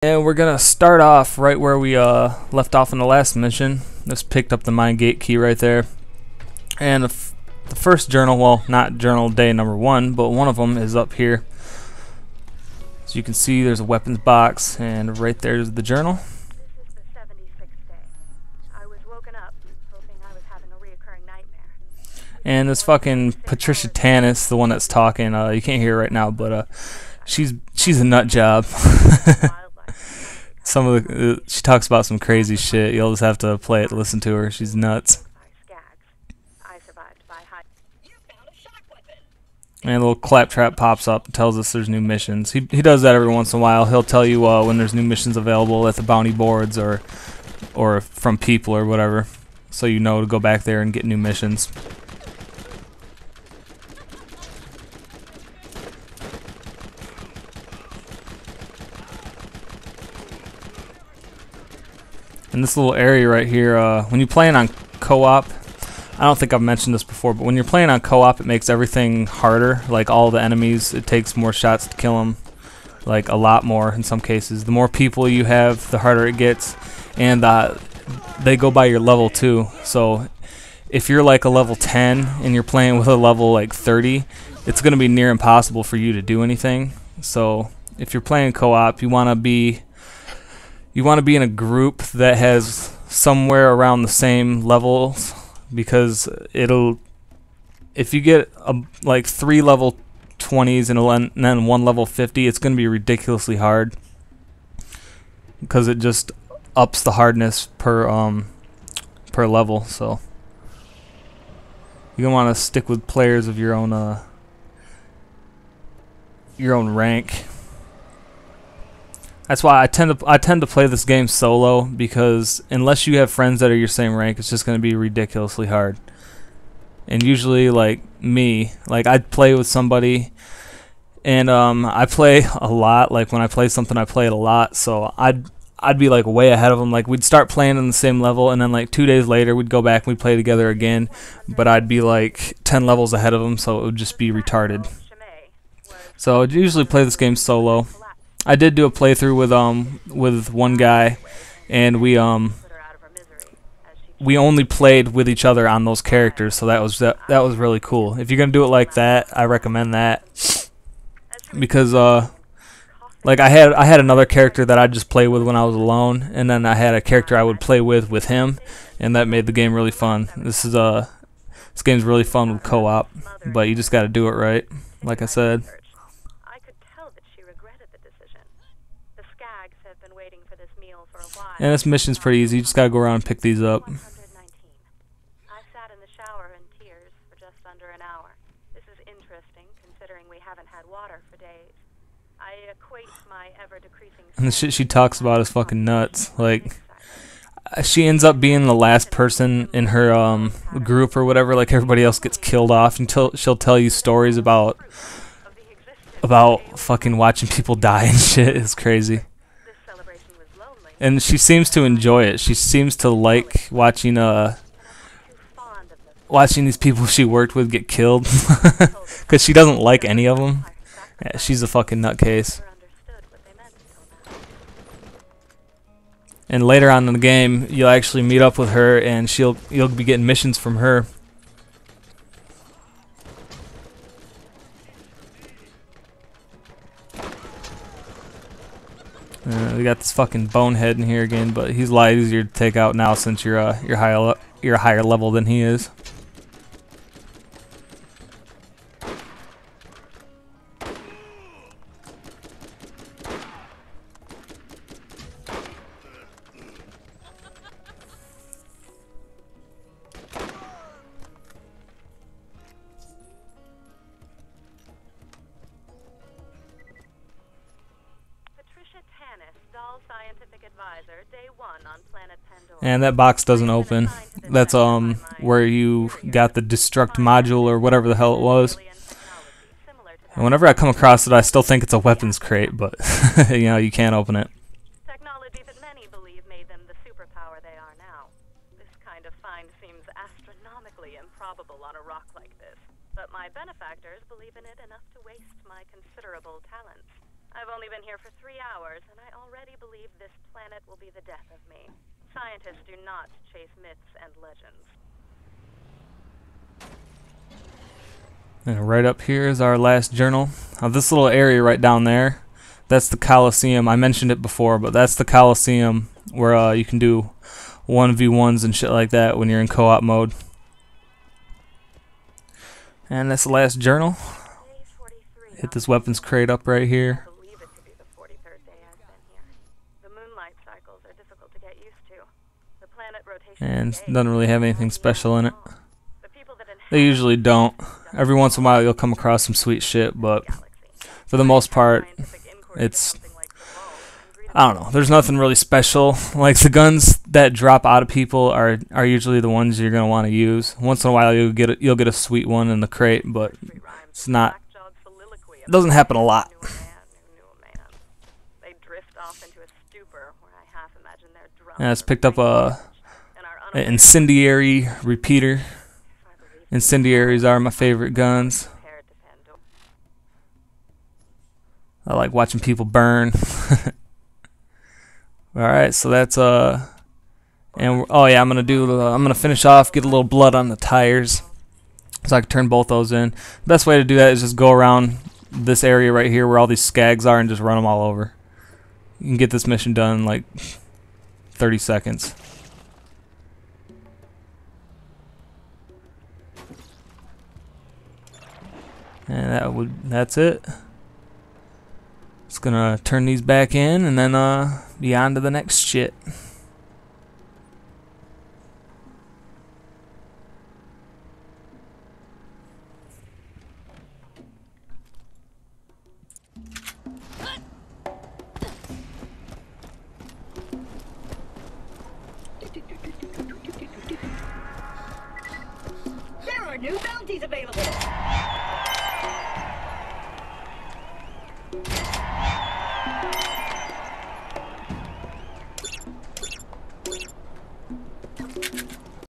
And we're gonna start off right where we left off in the last mission. Just picked up the mine gate key right there. And the first journal, well, not journal day number 1, but one of them is up here. As you can see, there's a weapons box, and right there's the journal. This is the 76th day. I was woken up hoping I was having a reoccurring nightmare. And this fucking Patricia Tanis, the one that's talking, you can't hear her right now, but she's a nut job. Some of the she talks about some crazy shit. You'll just have to play it to listen to her. She's nuts. And a little claptrap pops up and tells us there's new missions. He does that every once in a while. He'll tell you when there's new missions available at the bounty boards or from people or whatever, so you know to go back there and get new missions. In this little area right here, when you're playing on co-op, I don't think I've mentioned this before, but when you're playing on co-op, it makes everything harder. Like all the enemies, it takes more shots to kill them, like a lot more in some cases. The more people you have, the harder it gets, and they go by your level too. So if you're like a level 10 and you're playing with a level like 30, it's going to be near impossible for you to do anything. So if you're playing co-op, you want to be in a group that has somewhere around the same levels, because if you get like 3 level 20s and then 1 level 50, it's going to be ridiculously hard, because it just ups the hardness per level. So you're going to want to stick with players of your own rank. That's why I tend to play this game solo, because unless you have friends that are your same rank, it's just going to be ridiculously hard. And usually, like me, like I'd play with somebody, and I play a lot. Like when I play something, I play it a lot. So I'd be like way ahead of them. Like we'd start playing on the same level, and then like 2 days later, we'd go back and we'd play together again. But I'd be like 10 levels ahead of them, so it would just be retarded. So I'd usually play this game solo. I did do a playthrough with one guy, and we only played with each other on those characters, so that was really cool. If you're gonna do it like that, I recommend that, because like I had another character that I'd just play with when I was alone, and then I had a character I would play with him, and that made the game really fun. This game's really fun with co-op, but you just got to do it right, like I said. And this mission's pretty easy. You just gotta go around and pick these up. I sat in the shower in tears for just under an hour. This is interesting, considering we haven't had water for days. I equate my ever-decreasing... And the shit she talks about is fucking nuts. Like, she ends up being the last person in her group or whatever. Like, everybody else gets killed off, until she'll tell you stories about fucking watching people die and shit. It's crazy. And she seems to enjoy it. She seems to like watching these people she worked with get killed, because she doesn't like any of them. Yeah, she's a fucking nutcase. And later on in the game, you'll actually meet up with her, and you'll be getting missions from her. We got this fucking bonehead in here again, but he's a lot easier to take out now since you're a higher level than he is. And that box doesn't open. That's where you got the destruct module or whatever the hell it was. And whenever I come across it, I still think it's a weapons crate, but you know, you can't open it. Technology that many believe made them the superpower they are now. This kind of find seems astronomically improbable on a rock like this, but my benefactors believe in it enough to waste my considerable talents. I've only been here for 3 hours, and I already believe this planet will be the death of me. Scientists do not chase myths and legends. And right up here is our last journal. This little area right down there, that's the Coliseum. I mentioned it before, but that's the Coliseum where you can do 1v1s and shit like that when you're in co-op mode. And that's the last journal. Hit this weapons crate up right here. I believe it to be the 43rd day I've been here. The moonlight cycles are difficult to get used to. The planet rotation And today doesn't really have anything special in it. The people that inhabit They usually don't. Every once in a while you'll come across some sweet shit, but for the most part, it's, I don't know, there's nothing really special. Like the guns that drop out of people are usually the ones you're gonna want to use. Once in a while you'll get a sweet one in the crate, but it's not. It doesn't happen a lot. They drift off into a stupor where I half imagine their drums. And I just picked up an incendiary repeater. Incendiaries are my favorite guns. I like watching people burn. Alright, so that's and oh yeah, I'm gonna finish off, get a little blood on the tires so I can turn both those in. Best way to do that is just go around this area right here where all these skags are and just run them all over. You can get this mission done in like 30 seconds. And that's it. Just gonna turn these back in and then be on to the next shit. There are new bounties available.